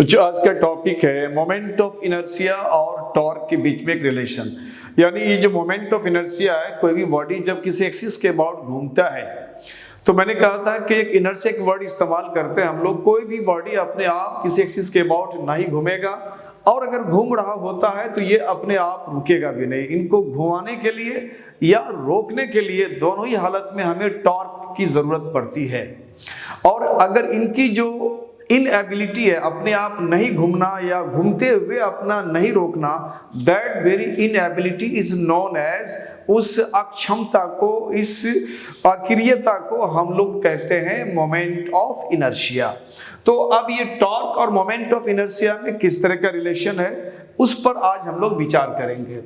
तो जो आज का टॉपिक है मोमेंट ऑफ इनर्शिया और टॉर्क के बीच में एक रिलेशन, यानी ये जो मोमेंट ऑफ इनर्शिया है, कोई भी बॉडी जब किसी एक्सिस के अबाउट घूमता है, तो मैंने कहा था कि एक इनर्शिया का वर्ड इस्तेमाल करते हैं हम लोग। कोई भी बॉडी अपने आप किसी एक्सिस के अबाउट नहीं घूमेगा, और अगर घूम रहा होता है तो ये अपने आप रुकेगा भी नहीं। इनको घुमाने के लिए या रोकने के लिए दोनों ही हालत में हमें टॉर्क की जरूरत पड़ती है। और अगर इनकी जो इनएबिलिटी है अपने आप नहीं घूमना या घूमते हुए अपना नहीं रोकना, that very inability is known as, उस अक्षमता को, इस अक्रियता को हम लोग कहते हैं मोमेंट ऑफ इनर्शिया। तो अब ये टॉर्क और मोमेंट ऑफ इनर्शिया में किस तरह का रिलेशन है, उस पर आज हम लोग विचार करेंगे।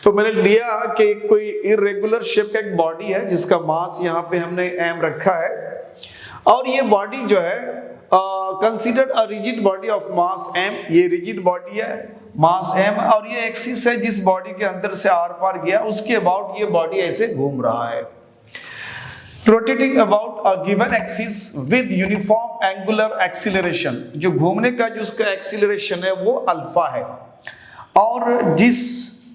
तो मैंने लिया कि कोई इरेगुलर शेप का एक बॉडी है जिसका मास यहाँ पे हमने m रखा है, और ये बॉडी जो है considered a rigid body of mass m। ये रिजिड बॉडी है, मास m, और ये एक्सिस है जिस बॉडी के अंदर से आर पार गया उसके अबाउट ये बॉडी ऐसे घूम रहा है, rotating about a given axis with uniform angular acceleration. जो घूमने का जो उसका एक्सीलरेशन है वो अल्फा है, और जिस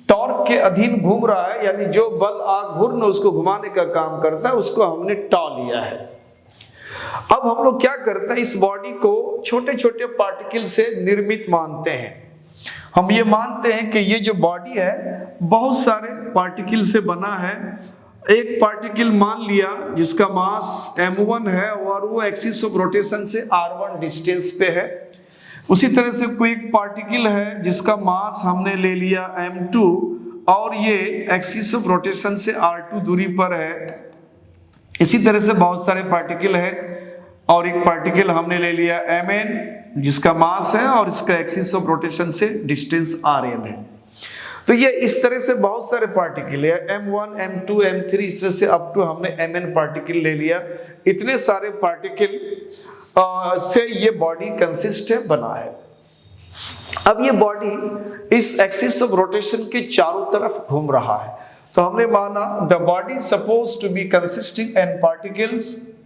टॉर्क के अधीन घूम रहा है, यानी जो बल घूर्णन उसको घुमाने का काम करता है, उसको हमने टॉ लिया है। अब हम लोग क्या करते हैं, इस बॉडी को छोटे छोटे पार्टिकल से निर्मित मानते हैं। हम ये मानते हैं कि ये जो बॉडी है बहुत सारे पार्टिकल से बना है। एक पार्टिकल मान लिया जिसका मास m1 है और वो एक्सिस ऑफ रोटेशन से r1 डिस्टेंस पे है। उसी तरह से कोई एक पार्टिकल है जिसका मास हमने ले लिया m2 और ये एक्सिस ऑफ रोटेशन से r2 दूरी पर है। इसी तरह से बहुत सारे पार्टिकल है, और एक पार्टिकल हमने ले लिया mn जिसका मास है और इसका एक्सिस ऑफ रोटेशन से डिस्टेंस rn है। तो ये इस तरह से बहुत सारे पार्टिकल है, m1 m2 m3, इस तरह से अप टू हमने mn पार्टिकल ले लिया। इतने सारे पार्टिकल से ये बॉडी कंसिस्ट है, बना है। अब ये बॉडी इस एक्सिस ऑफ रोटेशन के चारों तरफ घूम रहा है, तो हमने माना the body suppose to be consisting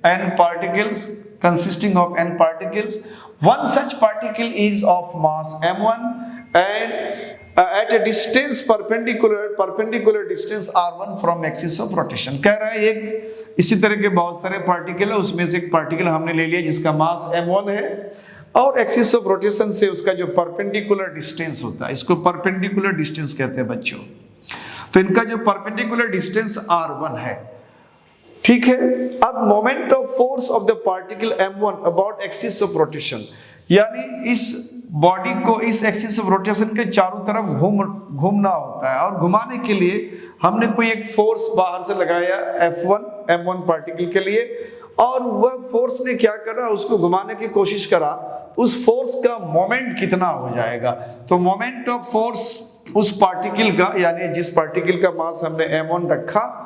n particles consisting of n particles. One such particle is of mass m1 and at a distance perpendicular distance r1 from axis of rotation। कह रहा है एक इसी तरह के बहुत सारे पार्टिकल है, उसमें से एक पार्टिकल हमने ले लिया जिसका मास m1 है और एक्सिस ऑफ रोटेशन से उसका जो परपेंडिकुलर डिस्टेंस होता है, इसको परपेंडिकुलर डिस्टेंस कहते हैं बच्चों। तो इनका जो परपेंडिकुलर डिस्टेंस r1 है, ठीक है। अब moment of force of the particle m1 about axis of rotation, यानी इस बॉडी को इस एक्सिस ऑफ रोटेशन के चारों तरफ घूमना होता है, और घुमाने के लिए हमने कोई एक फोर्स बाहर से लगाया F1 m1 पार्टिकल के लिए, और वह फोर्स ने क्या करा, उसको घुमाने की कोशिश करा। उस फोर्स का मोमेंट कितना हो जाएगा, तो मोमेंट ऑफ फोर्स उस पार्टिकल का, यानी जिस पार्टिकल का मास हमने m1 रखा,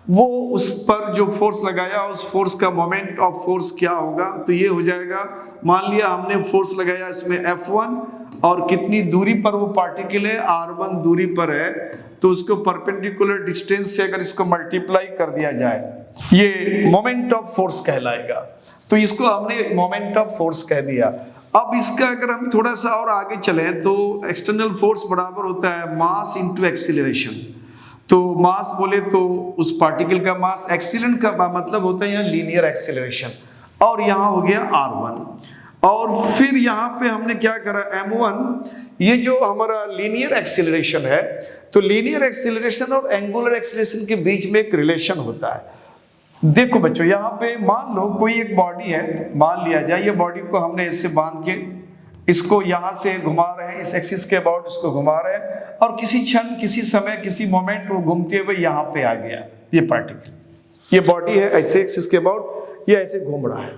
वो उस पर जो फोर्स लगाया उस फोर्स का मोमेंट ऑफ फोर्स क्या होगा, तो ये हो जाएगा, मान लिया हमने फोर्स लगाया इसमें F1 और कितनी दूरी पर वो पार्टिकल है, r1 दूरी पर है, तो उसको परपेंडिकुलर डिस्टेंस से अगर इसको मल्टीप्लाई कर दिया जाए, ये मोमेंट ऑफ फोर्स कहलाएगा। तो इसको हमने मोमेंट ऑफ फोर्स कह दिया। अब इसका अगर हम थोड़ा सा और आगे चले तो एक्सटर्नल फोर्स बराबर होता है मास इंटू एक्सीलरेशन। तो मास बोले तो उस पार्टिकल का मास, एक्सीलेंट का मतलब होता है यहाँ लीनियर एक्सीलरेशन, और यहाँ हो गया r1। और फिर यहाँ पे हमने क्या करा, m1, ये जो हमारा लीनियर एक्सीलरेशन है, तो लीनियर एक्सीलरेशन और एंगुलर एक्सीलरेशन के बीच में एक रिलेशन होता है। देखो बच्चों, यहाँ पे मान लो कोई एक बॉडी है, मान लिया जाए ये बॉडी को हमने इससे बांध के इसको यहाँ से घुमा रहे हैं, इस एक्सिस के अबाउट इसको घुमा रहे हैं, और किसी क्षण, किसी समय, किसी मोमेंट वो घूमते हुए यहाँ पे आ गया ये पार्टिकल। ये बॉडी है ऐसे एक्सिस के अबाउट, ये ऐसे घूम रहा है।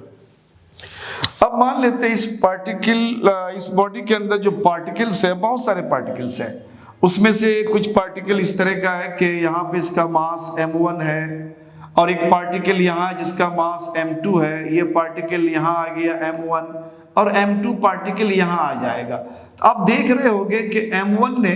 अब मान लेते हैं इस बॉडी के अंदर जो पार्टिकल्स है, बहुत सारे पार्टिकल्स हैं, उसमें से कुछ पार्टिकल इस तरह का है कि यहाँ पे इसका मास m1 है, और एक पार्टिकल यहाँ जिसका मास m2 है, ये पार्टिकल यहाँ आ गया m1, और m2 पार्टिकल यहाँ आ जाएगा। तो आप देख रहे होंगे कि m1 ने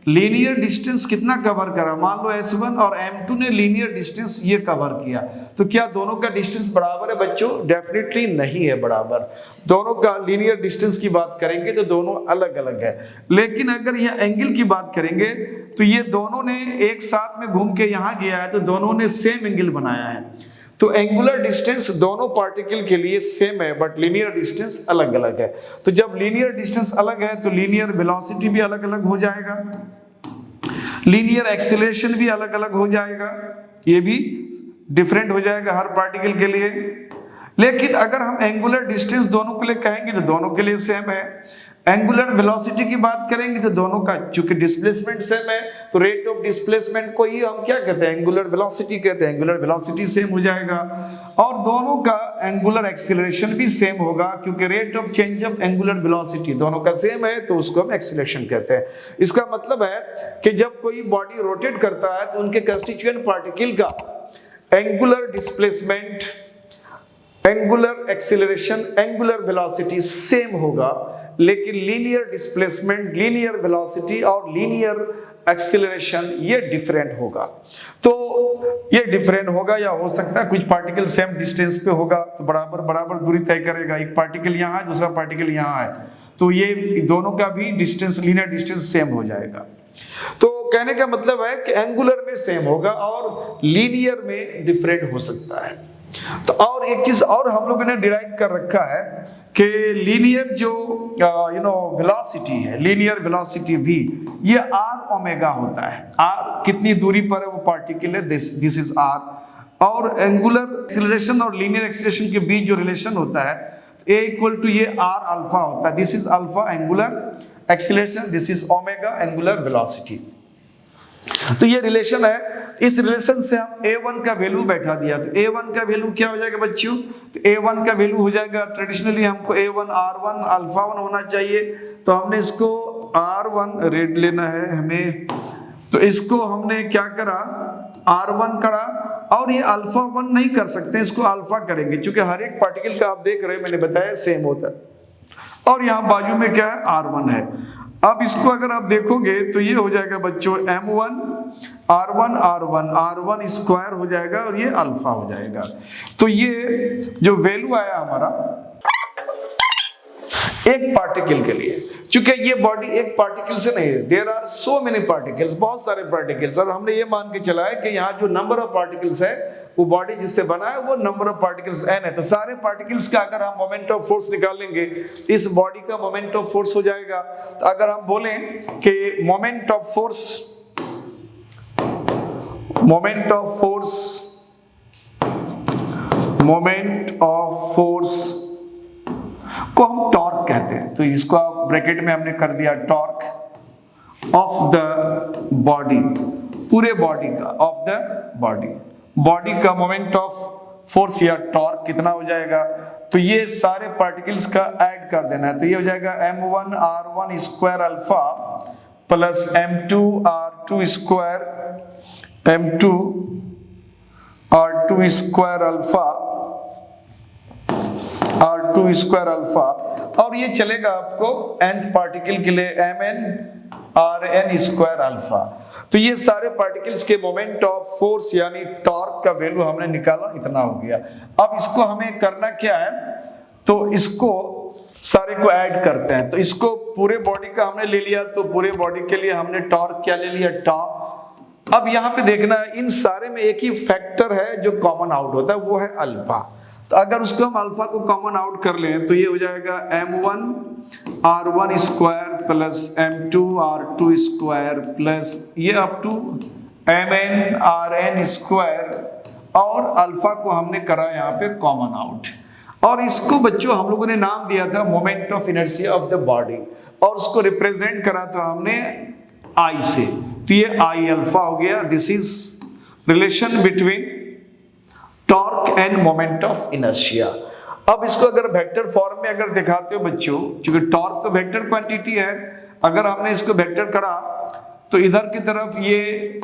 लीनियर डिस्टेंस कितना कवर करा, मान लो s1, और m2 ने लीनियर डिस्टेंस ये कवर किया। तो क्या दोनों का डिस्टेंस बराबर है बच्चों? डेफिनेटली नहीं है बराबर। दोनों का लीनियर डिस्टेंस की बात करेंगे तो दोनों अलग अलग है। लेकिन अगर यह एंगल की बात करेंगे तो ये दोनों ने एक साथ में घूम के यहाँ गया है, तो दोनों ने सेम एंगल बनाया है। तो एंगुलर डिस्टेंस दोनों पार्टिकल के लिए सेम है, बट लीनियर डिस्टेंस अलग अलग है। तो जब लीनियर डिस्टेंस अलग है तो लीनियर वेलोसिटी भी अलग अलग हो जाएगा, लीनियर एक्सीलरेशन भी अलग अलग हो जाएगा, ये भी डिफरेंट हो जाएगा हर पार्टिकल के लिए। लेकिन अगर हम एंगुलर डिस्टेंस दोनों के लिए कहेंगे तो दोनों के लिए सेम है। एंगुलर वेलोसिटी की बात करेंगे तो दोनों का, चूंकि डिस्प्लेसमेंट सेम है तो रेट ऑफ डिस्प्लेसमेंट को ही हम क्या कहते हैं? एंगुलर वेलोसिटी कहते हैं। एंगुलर वेलोसिटी सेम हो जाएगा और दोनों का एंगुलर एक्सीलरेशन भी सेम होगा, क्योंकि rate of change of angular velocity दोनों का सेम है तो उसको हम एक्सीलरेशन कहते हैं। इसका मतलब है कि जब कोई बॉडी रोटेट करता है तो उनके कंस्टिट्यूएंट पार्टिकल का angular displacement, angular acceleration, angular velocity same होगा, लेकिन लीनियर डिस्प्लेसमेंट, लीनियर वेलोसिटी और लीनियर एक्सीलरेशन ये डिफरेंट होगा। तो ये डिफरेंट होगा, या हो सकता है कुछ पार्टिकल सेम डिस्टेंस पे होगा तो बराबर बराबर दूरी तय करेगा। एक पार्टिकल यहाँ है, दूसरा पार्टिकल यहाँ है, तो ये दोनों का भी डिस्टेंस, लीनियर डिस्टेंस सेम हो जाएगा। तो कहने का मतलब है कि एंगुलर में सेम होगा और लीनियर में डिफरेंट हो सकता है। तो और एक चीज और हम लोगों ने डिराइव कर रखा है कि लीनियर जो वेलोसिटी है, लीनियर वेलोसिटी v, ये r ओमेगा होता है। r कितनी दूरी पर है वो पार्टिकल है, दिस इज r। और एंगुलर एक्सीलरेशन और लीनियर एक्सीलरेशन के बीच जो रिलेशन होता है a इक्वल टू ये r अल्फा होता है। This is alpha angular acceleration, this is omega angular velocity. तो ये रिलेशन है। इस रिलेशन से हम a1 का वैल्यू बैठा दिया, तो a1 का वैल्यू क्या हो जाएगा बच्चों? तो a1 का वैल्यू हो जाएगा, ट्रेडिशनली हमको a1 r1 अल्फा 1 होना चाहिए, तो हमने इसको r1 रेड लेना है हमें। तो इसको हमने क्या करा? r1 करा, और ये अल्फा 1 नहीं कर सकते, इसको अल्फा करेंगे, क्योंकि हर एक पार्टिकल का आप देख रहे हैं, मैंने बताया सेम होता है। और यहाँ बाजू में क्या है? r1 है। अब इसको अगर आप देखोगे तो ये हो जाएगा बच्चों m1 r1 स्क्वायर हो जाएगा और ये अल्फा हो जाएगा। तो ये जो वैल्यू आया हमारा एक पार्टिकल के लिए, क्योंकि ये बॉडी एक पार्टिकल से नहीं है, there are so many particles, बहुत सारे पार्टिकल्स, और हमने ये मान के चला है कि यहाँ जो नंबर ऑफ पार्टिकल्स है वो बॉडी जिससे बना है वो नंबर ऑफ पार्टिकल्स n है। तो सारे पार्टिकल्स का अगर हम मोमेंट ऑफ फोर्स निकालेंगे, इस बॉडी का मोमेंट ऑफ फोर्स हो जाएगा। तो अगर हम बोलें कि मोमेंट ऑफ फोर्स को हम टॉर्क कहते हैं, तो इसको आप ब्रैकेट में हमने कर दिया टॉर्क ऑफ द बॉडी, पूरे बॉडी का, ऑफ द बॉडी का मोमेंट ऑफ फोर्स या टॉर्क कितना हो जाएगा? तो ये सारे पार्टिकल्स का ऐड कर देना है, तो ये हो जाएगा m1 r1 square alpha plus m2 r2 square alpha, और ये चलेगा आपको nth पार्टिकल के लिए mn rn स्क्वायर अल्फा। तो ये सारे पार्टिकल्स के मोमेंट ऑफ फोर्स यानी टॉर्क का वैल्यू हमने निकाला, इतना हो गया। अब इसको हमें करना क्या है? तो इसको सारे को ऐड करते हैं। तो इसको पूरे बॉडी का हमने ले लिया, तो पूरे बॉडी के लिए हमने टॉर्क क्या ले लिया? टॉ। अब यहाँ पे देखना है, इन सारे में एक ही फैक्टर है जो कॉमन आउट होता है, वो है अल्फा। तो अगर उसको हम अल्फा को कॉमन आउट कर लें तो ये हो जाएगा m1 r1 square plus m2 r2 square plus ये up to mn rn square, और अल्फा को हमने करा यहाँ पे कॉमन आउट। और इसको बच्चों हम लोगों ने नाम दिया था moment of inertia of the body, और उसको रिप्रेजेंट करा था हमने I से, तो ये I अल्फा हो गया। This is relation between torque end moment of inertia. अब इसको अगर वेक्टर फॉर्म में अगर दिखाते हो बच्चों, क्योंकि टॉर्क तो वेक्टर क्वांटिटी है, अगर हमने इसको वेक्टर करा तो इधर की तरफ ये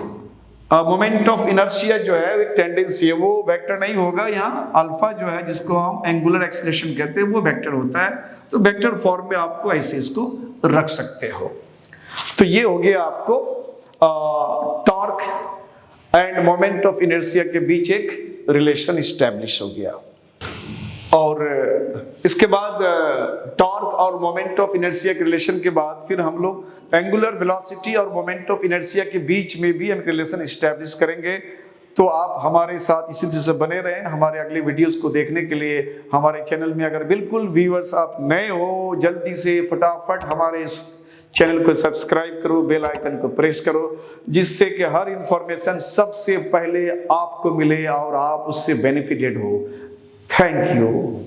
मोमेंट ऑफ इनर्शिया जो है एक टेंडेंसी है, वो वेक्टर नहीं होगा। यहाँ अल्फा जो है जिसको हम एंगुलर एक्सेलरेशन कहते हैं वो वेक्टर होता है, तो वेक्टर फॉर्म में आपको ऐसे इसको रख सकते हो। तो ये हो गया आपको torque end moment of inertia के बीच एक रिलेशन इस्टेब्लिश हो गया। और इसके बाद टॉर्क और मोमेंट ऑफ इनर्शिया के रिलेशन के बाद फिर हम लोग एंगुलर वेलोसिटी और मोमेंट ऑफ इनर्शिया के बीच में भी हम रिलेशन इस्टेब्लिश करेंगे। तो आप हमारे साथ इसी तरह से बने रहें। हमारे अगले वीडियोस को देखने के लिए हमारे चैनल में अगर बिल्कुल व्यूअर्स आप नए हो, जल्दी से फटाफट हमारे इस चैनल को सब्सक्राइब करो, बेल आइकन को प्रेस करो, जिससे कि हर इंफॉर्मेशन सबसे पहले आपको मिले और आप उससे बेनिफिटेड हो। Thank you.